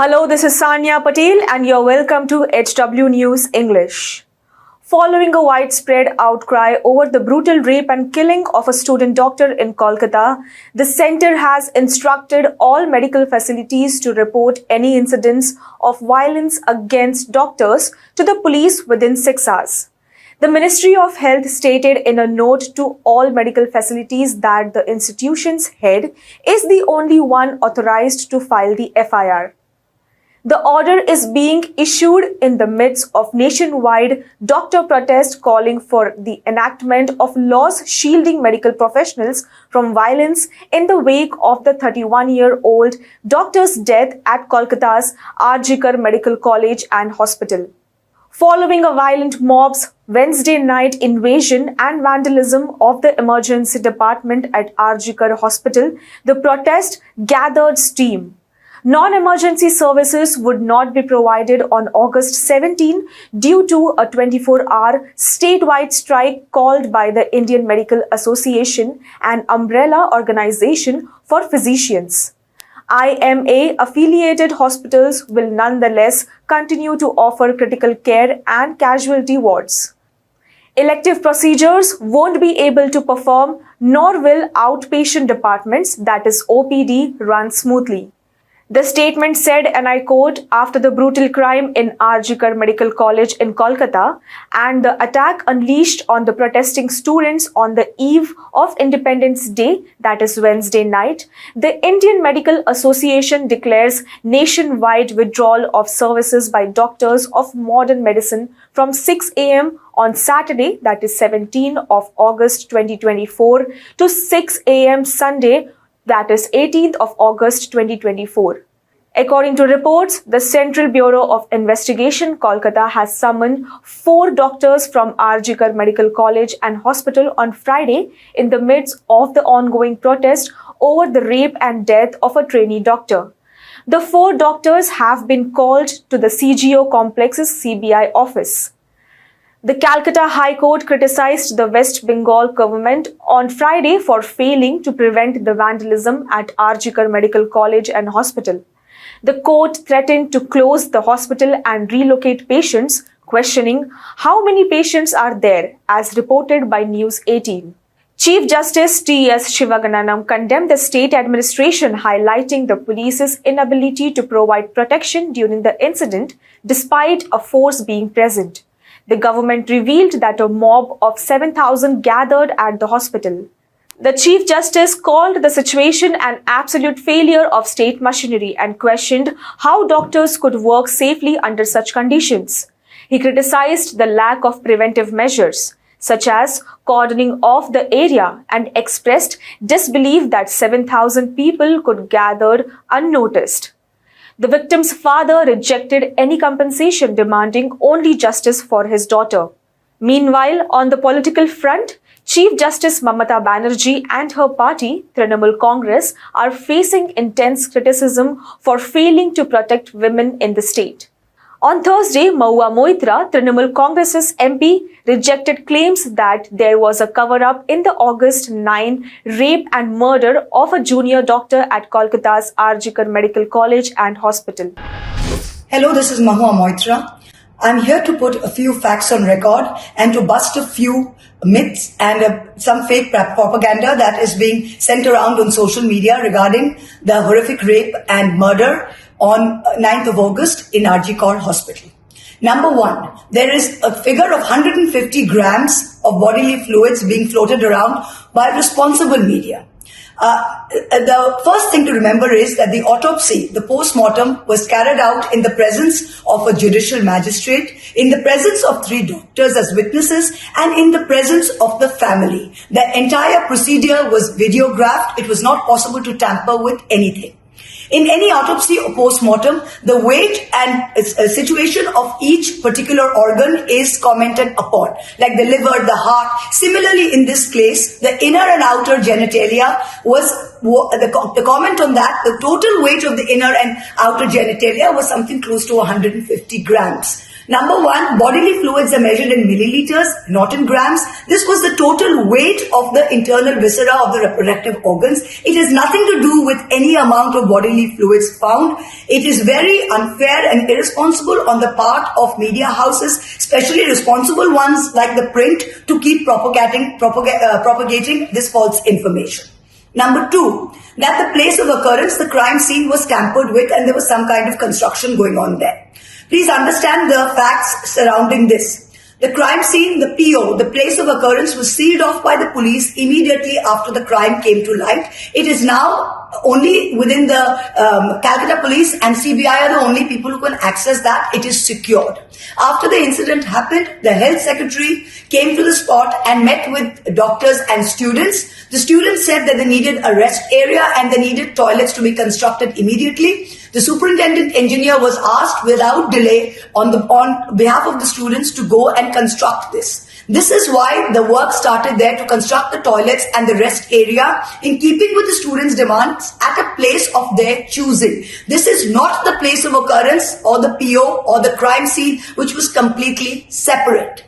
Hello, this is Sanya Patel and you're welcome to HW News English. Following a widespread outcry over the brutal rape and killing of a student doctor in Kolkata, the centre has instructed all medical facilities to report any incidents of violence against doctors to the police within 6 hours. The Ministry of Health stated in a note to all medical facilities that the institution's head is the only one authorised to file the FIR. The order is being issued in the midst of nationwide doctor protest calling for the enactment of laws shielding medical professionals from violence in the wake of the 31-year-old doctor's death at Kolkata's Arjikar Medical College and Hospital. Following a violent mob's Wednesday night invasion and vandalism of the emergency department at Arjikar Hospital, the protest gathered steam. Non-emergency services would not be provided on August 17 due to a 24-hour statewide strike called by the Indian Medical Association, an umbrella organization for physicians. IMA-affiliated hospitals will nonetheless continue to offer critical care and casualty wards. Elective procedures won't be able to perform, nor will outpatient departments, that is OPD, run smoothly. The statement said, and I quote, after the brutal crime in Arjikar Medical College in Kolkata and the attack unleashed on the protesting students on the eve of Independence Day, that is Wednesday night, the Indian Medical Association declares nationwide withdrawal of services by doctors of modern medicine from 6 a.m. on Saturday, that is 17 of August 2024, to 6 a.m. Sunday, that is 18th of August 2024. According to reports, the Central Bureau of Investigation, Kolkata, has summoned 4 doctors from Arjikar Medical College and Hospital on Friday in the midst of the ongoing protest over the rape and death of a trainee doctor. The 4 doctors have been called to the CGO complex's CBI office. The Calcutta High Court criticized the West Bengal government on Friday for failing to prevent the vandalism at Arjikar Medical College and Hospital. The court threatened to close the hospital and relocate patients, questioning how many patients are there, as reported by News 18. Chief Justice T.S. Shivagananam condemned the state administration, highlighting the police's inability to provide protection during the incident despite a force being present. The government revealed that a mob of 7,000 gathered at the hospital. The Chief Justice called the situation an absolute failure of state machinery and questioned how doctors could work safely under such conditions. He criticized the lack of preventive measures, such as cordoning off the area, and expressed disbelief that 7,000 people could gather unnoticed. The victim's father rejected any compensation, demanding only justice for his daughter. Meanwhile, on the political front, Chief Justice Mamata Banerjee and her party, Trinamool Congress, are facing intense criticism for failing to protect women in the state. On Thursday, Mahua Moitra, Trinamool Congress's MP, rejected claims that there was a cover-up in the August 9 rape and murder of a junior doctor at Kolkata's Arjikar Medical College and Hospital. Hello, this is Mahua Moitra. I'm here to put a few facts on record and to bust a few myths and some fake propaganda that is being sent around on social media regarding the horrific rape and murder on 9th of August in Arjikar Hospital. Number 1, there is a figure of 150 grams of bodily fluids being floated around by responsible media. The first thing to remember is that the autopsy, the post-mortem, was carried out in the presence of a judicial magistrate, in the presence of 3 doctors as witnesses, and in the presence of the family. The entire procedure was videographed. It was not possible to tamper with anything. In any autopsy or post-mortem, the weight and situation of each particular organ is commented upon, like the liver, the heart. Similarly, in this case, the inner and outer genitalia was the comment on that. The total weight of the inner and outer genitalia was something close to 150 grams. Number one, bodily fluids are measured in milliliters, not in grams. This was the total weight of the internal viscera of the reproductive organs. It has nothing to do with any amount of bodily fluids found. It is very unfair and irresponsible on the part of media houses, especially responsible ones like the print, to keep propagating this false information. Number two, that the place of occurrence, the crime scene, was tampered with and there was some kind of construction going on there. Please understand the facts surrounding this. The crime scene, the PO, the place of occurrence, was sealed off by the police immediately after the crime came to light. It is now only within the Calcutta police and CBI are the only people who can access that. It is secured. After the incident happened, the health secretary came to the spot and met with doctors and students. The students said that they needed a rest area and they needed toilets to be constructed immediately. The superintendent engineer was asked without delay on behalf of the students to go and construct this. This is why the work started there, to construct the toilets and the rest area in keeping with the students' demands at a place of their choosing. This is not the place of occurrence or the PO or the crime scene, which was completely separate.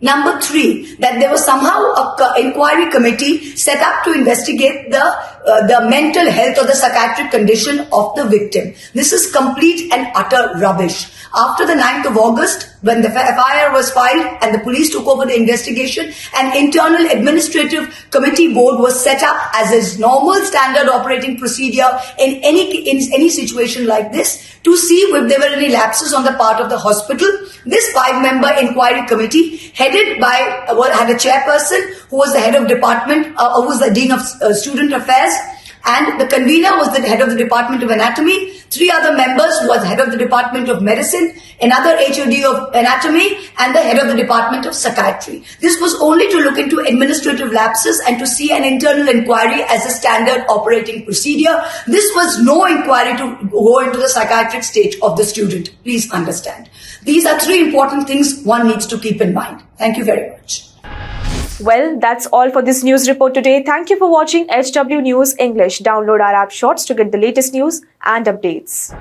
Number three, that there was somehow an inquiry committee set up to investigate the mental health or the psychiatric condition of the victim. This is complete and utter rubbish. After the 9th of August, when the FIR was filed and the police took over the investigation, an internal administrative committee board was set up as is normal standard operating procedure in any situation like this, to see if there were any lapses on the part of the hospital. This 5-member inquiry committee, headed by, had a chairperson who was the head of department, who was the dean of student affairs, and the convener was the head of the Department of Anatomy. 3 other members was head of the Department of Medicine, another HOD of Anatomy, and the head of the Department of Psychiatry. This was only to look into administrative lapses and to see an internal inquiry as a standard operating procedure. This was no inquiry to go into the psychiatric state of the student. Please understand. These are 3 important things one needs to keep in mind. Thank you very much. Well, that's all for this news report today. Thank you for watching HW News English. Download our app Shorts to get the latest news and updates.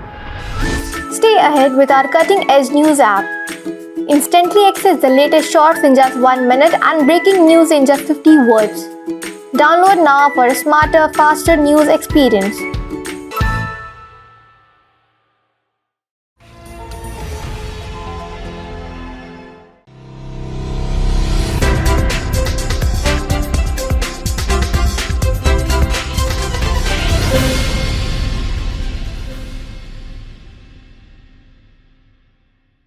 Stay ahead with our cutting-edge news app. Instantly access the latest shorts in just 1 minute and breaking news in just 50 words. Download now for a smarter, faster news experience.